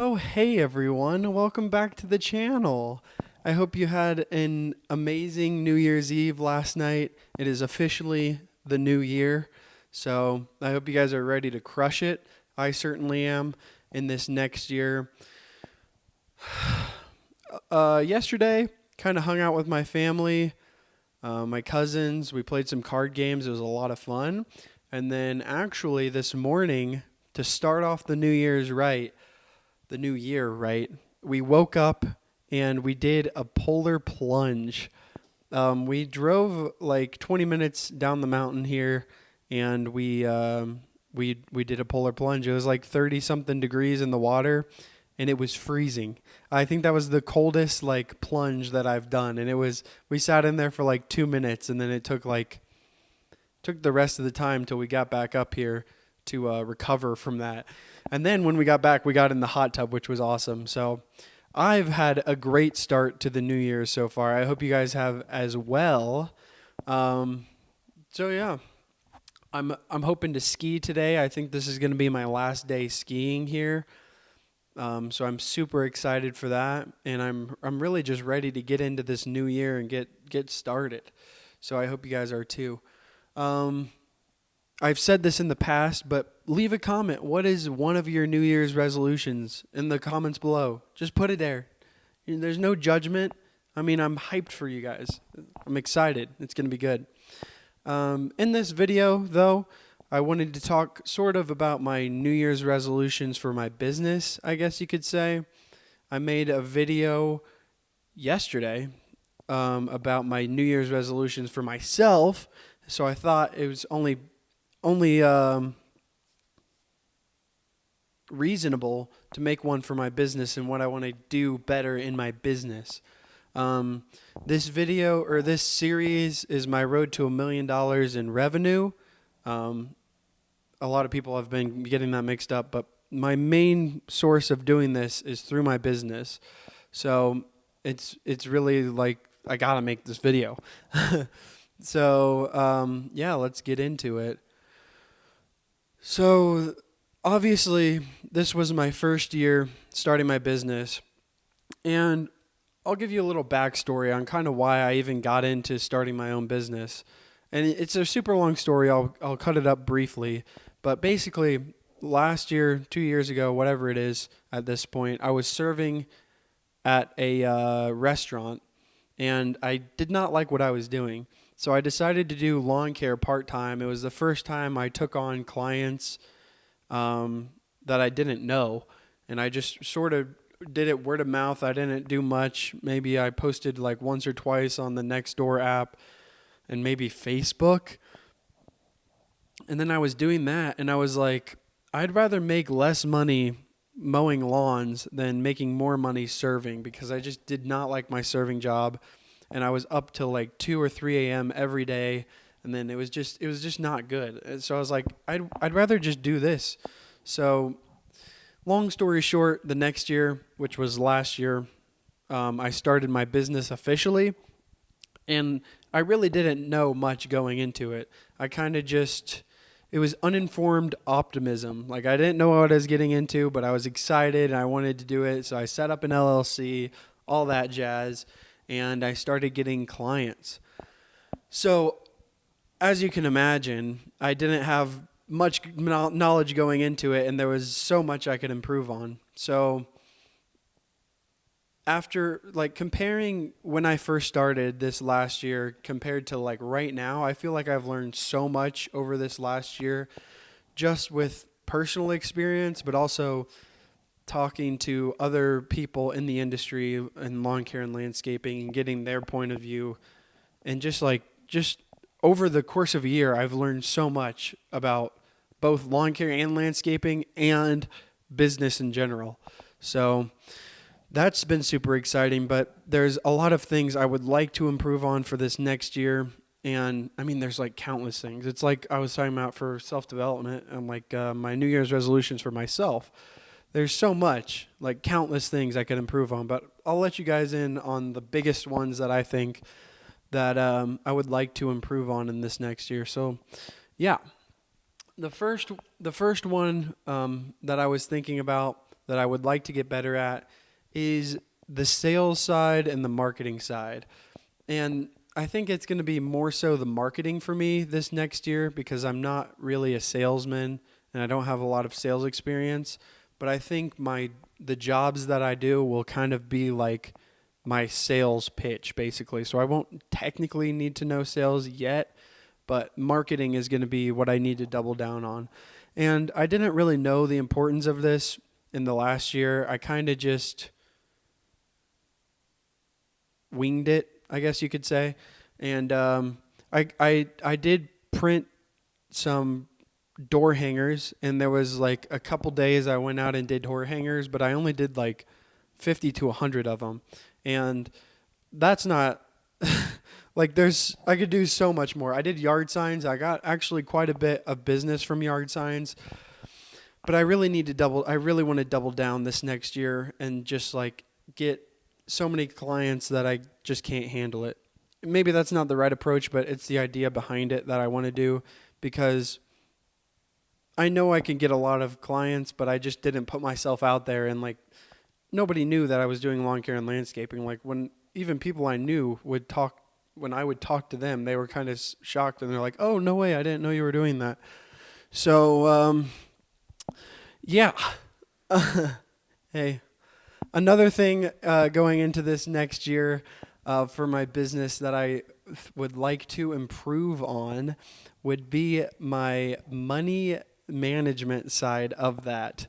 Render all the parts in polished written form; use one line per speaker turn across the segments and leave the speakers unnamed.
Oh, hey everyone, welcome back to the channel. I hope you had an amazing New Year's Eve last night. It is officially the new year, so I hope you guys are ready to crush it. I certainly am in this next year. Yesterday, kind of hung out with my family, my cousins. We played some card games. It was a lot of fun. And then actually this morning, to start off the new year right, we woke up and we did a polar plunge. We drove like 20 minutes down the mountain here, and we did a polar plunge. It was like 30 something degrees in the water, and it was freezing. I think that was the coldest like plunge that I've done, and it was we sat in there for like 2 minutes, and then it took the rest of the time till we got back up here to recover from that. And then when we got back, we got in the hot tub, which was awesome. So I've had a great start to the new year so far. I hope you guys have as well. Um, so yeah, I'm hoping to ski today. I think this is going to be my last day skiing here. So I'm super excited for that, and I'm really just ready to get into this new year and get started. So I hope you guys are too. Um, I've said this in the past, but leave a comment. What is one of your New Year's resolutions in the comments below? Just put it there. There's no judgment. I mean, I'm hyped for you guys. I'm excited. It's going to be good. In this video, though, I wanted to talk sort of about my New Year's resolutions for my business, I guess you could say. I made a video yesterday about my New Year's resolutions for myself, so I thought it was only reasonable to make one for my business and what I want to do better in my business. Um, this video or this series is my road to $1 million in revenue. Um, a lot of people have been getting that mixed up, but my main source of doing this is through my business. So it's really like I gotta make this video. So yeah, let's get into it. So obviously, this was my first year starting my business, and I'll give you a little backstory on kind of why I even got into starting my own business. And it's a super long story. I'll cut it up briefly, but basically, last year, 2 years ago, whatever it is at this point, I was serving at a restaurant, and I did not like what I was doing. So I decided to do lawn care part time. It was the first time I took on clients that I didn't know, and I just sort of did it word of mouth. I didn't do much. Maybe I posted like once or twice on the Nextdoor app and maybe Facebook. And then I was doing that, and I was like, I'd rather make less money mowing lawns than making more money serving, because I just did not like my serving job, and I was up till like 2 or 3 a.m. every day, and then it was just not good. And so I was like, I'd rather just do this. So long story short, the next year, which was last year, I started my business officially, and I really didn't know much going into it. I kind of just, it was uninformed optimism. Like, I didn't know what I was getting into, but I was excited and I wanted to do it. So I set up an LLC, all that jazz, and I started getting clients. So as you can imagine, I didn't have much knowledge going into it, and there was so much I could improve on. So after like comparing when I first started this last year compared to like right now, I feel like I've learned so much over this last year, just with personal experience, but also talking to other people in the industry in lawn care and landscaping and getting their point of view. And just over the course of a year, I've learned so much about both lawn care and landscaping and business in general. So that's been super exciting, but there's a lot of things I would like to improve on for this next year. And I mean, there's like countless things. It's like I was talking about for self-development and like my New Year's resolutions for myself. There's so much, like countless things I could improve on, but I'll let you guys in on the biggest ones that I think that I would like to improve on in this next year. So yeah, the first one that I was thinking about that I would like to get better at is the sales side and the marketing side. And I think it's going to be more so the marketing for me this next year because I'm not really a salesman and I don't have a lot of sales experience. But I think the jobs that I do will kind of be like my sales pitch basically. So I won't technically need to know sales yet, but marketing is going to be what I need to double down on. And I didn't really know the importance of this in the last year. I kind of just winged it, I guess you could say. And I did print some door hangers, and there was like a couple days I went out and did door hangers, but I only did like 50 to 100 of them. And that's not like I could do so much more. I did yard signs. I got actually quite a bit of business from yard signs, but I really want to double down this next year and just like get so many clients that I just can't handle it. Maybe that's not the right approach, but it's the idea behind it that I want to do because I know I can get a lot of clients, but I just didn't put myself out there, and like nobody knew that I was doing lawn care and landscaping. Like when even people I knew when I would talk to them, they were kind of shocked and they're like, "Oh, no way. I didn't know you were doing that." So, yeah. Hey, another thing going into this next year for my business that I would like to improve on would be my money management side of that.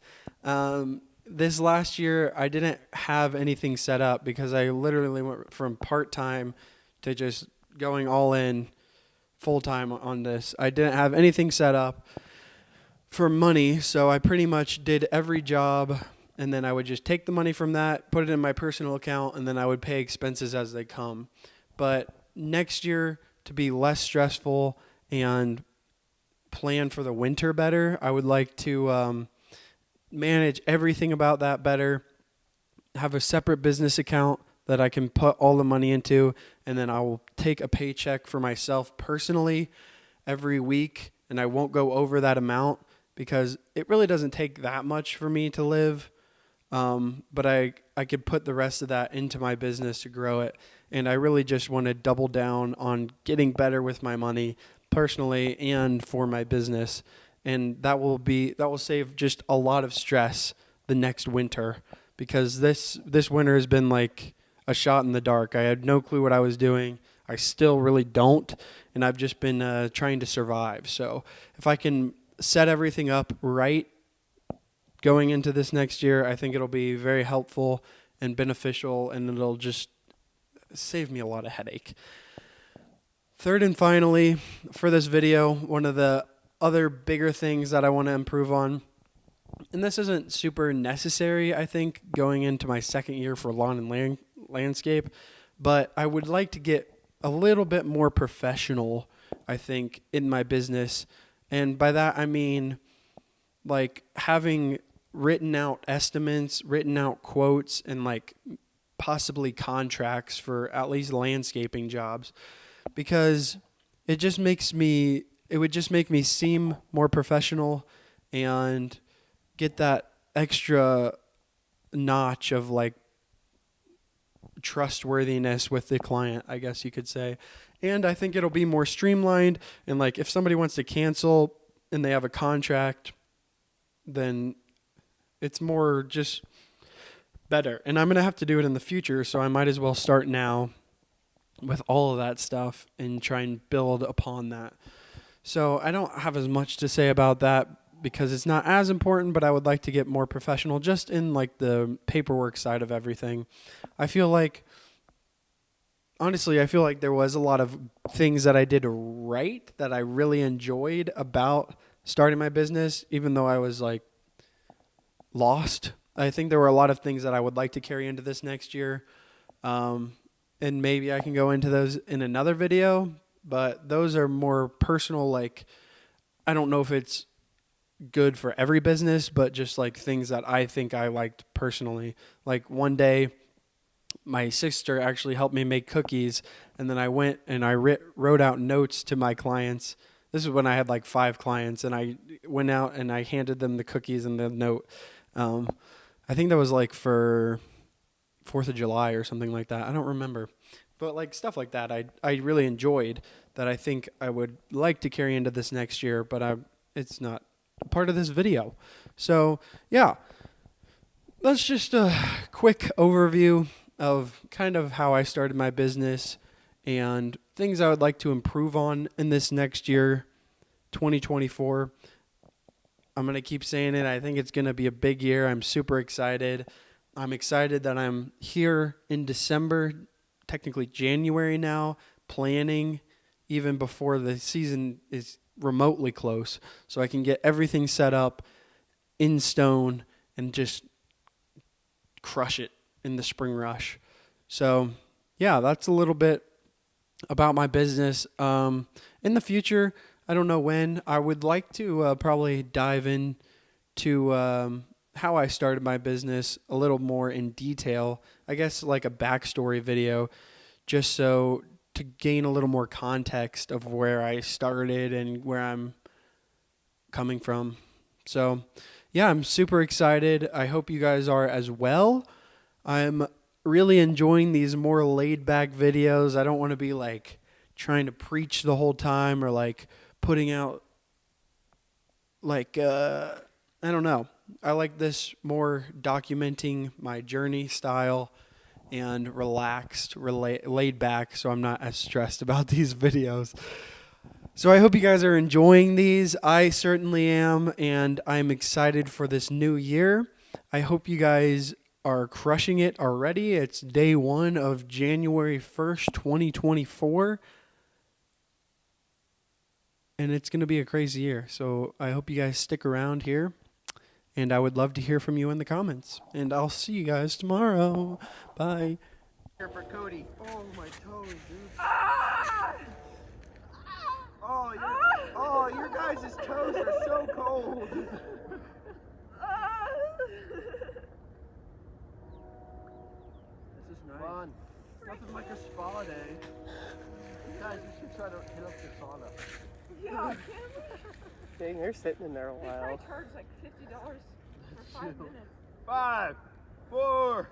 This last year, I didn't have anything set up because I literally went from part-time to just going all in full-time on this. I didn't have anything set up for money, so I pretty much did every job, and then I would just take the money from that, put it in my personal account, and then I would pay expenses as they come. But next year, to be less stressful and plan for the winter better, I would like to manage everything about that better, have a separate business account that I can put all the money into, and then I will take a paycheck for myself personally every week, and I won't go over that amount because it really doesn't take that much for me to live. But I could put the rest of that into my business to grow it. And I really just want to double down on getting better with my money personally and for my business. And that will save just a lot of stress the next winter because this winter has been like a shot in the dark. I had no clue what I was doing. I still really don't. And I've just been trying to survive. So if I can set everything up right going into this next year, I think it'll be very helpful and beneficial, and it'll just save me a lot of headache. Third and finally, for this video, one of the other bigger things that I want to improve on, and this isn't super necessary, I think, going into my second year for lawn and landscape, but I would like to get a little bit more professional, I think, in my business. And by that, I mean like having written out estimates, written out quotes, and like possibly contracts for at least landscaping jobs, because it would just make me seem more professional and get that extra notch of like trustworthiness with the client, I guess you could say. And I think it'll be more streamlined, and like if somebody wants to cancel and they have a contract, then it's more just better. And I'm going to have to do it in the future, so I might as well start now with all of that stuff and try and build upon that. So I don't have as much to say about that because it's not as important, but I would like to get more professional just in like the paperwork side of everything. Honestly, I feel like there was a lot of things that I did right that I really enjoyed about starting my business, even though I was like lost. I think there were a lot of things that I would like to carry into this next year. And maybe I can go into those in another video, but those are more personal. Like, I don't know if it's good for every business, but just like things that I think I liked personally. Like one day, my sister actually helped me make cookies, and then I went and I wrote out notes to my clients. This is when I had like 5 clients, and I went out and I handed them the cookies and the note. I think that was like for 4th of July or something like that. I don't remember. But like stuff like that I really enjoyed that I think I would like to carry into this next year, but it's not part of this video. So, yeah. That's just a quick overview of kind of how I started my business and things I would like to improve on in this next year, 2024. I'm going to keep saying it. I think it's going to be a big year. I'm super excited. I'm excited that I'm here in December, technically January now, planning even before the season is remotely close, so I can get everything set up in stone and just crush it in the spring rush. So, yeah, that's a little bit about my business. In the future, I don't know when, I would like to probably dive into how I started my business a little more in detail. I guess like a backstory video, just so to gain a little more context of where I started and where I'm coming from. So, yeah, I'm super excited. I hope you guys are as well. I'm really enjoying these more laid back videos. I don't want to be like trying to preach the whole time or like putting out like I don't know. I like this more documenting my journey style and relaxed, laid back, so I'm not as stressed about these videos. So I hope you guys are enjoying these. I certainly am, and I'm excited for this new year. I hope you guys are crushing it already. It's day 1 of January 1st, 2024. And it's going to be a crazy year. So I hope you guys stick around here. And I would love to hear from you in the comments. And I'll see you guys tomorrow. Bye.
Here for Cody. Oh, my toes, dude. Ah! Oh, your guys' toes are so cold. This is nice. Fun. Nothing like a spa day. Guys, we should try to hit up the sauna.
Yeah,
Dang, they're sitting in there a
they
while.
probably charge like $50 for 5 minutes.
5, 4,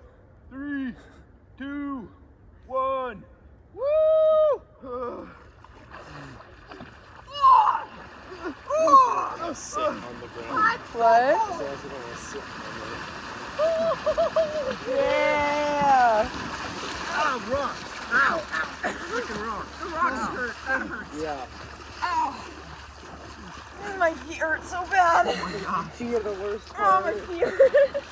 3, 2, 1. Woo!
I was sitting on the ground.
What?
So I was gonna sit on
Yeah!
Ow, rocks! Ow! Freaking rocks!
The rocks hurt. That hurts.
there. Yeah.
Ow! My feet hurt so bad.
Oh my gosh.
You are the worst
Oh, my
part.
feet hurt.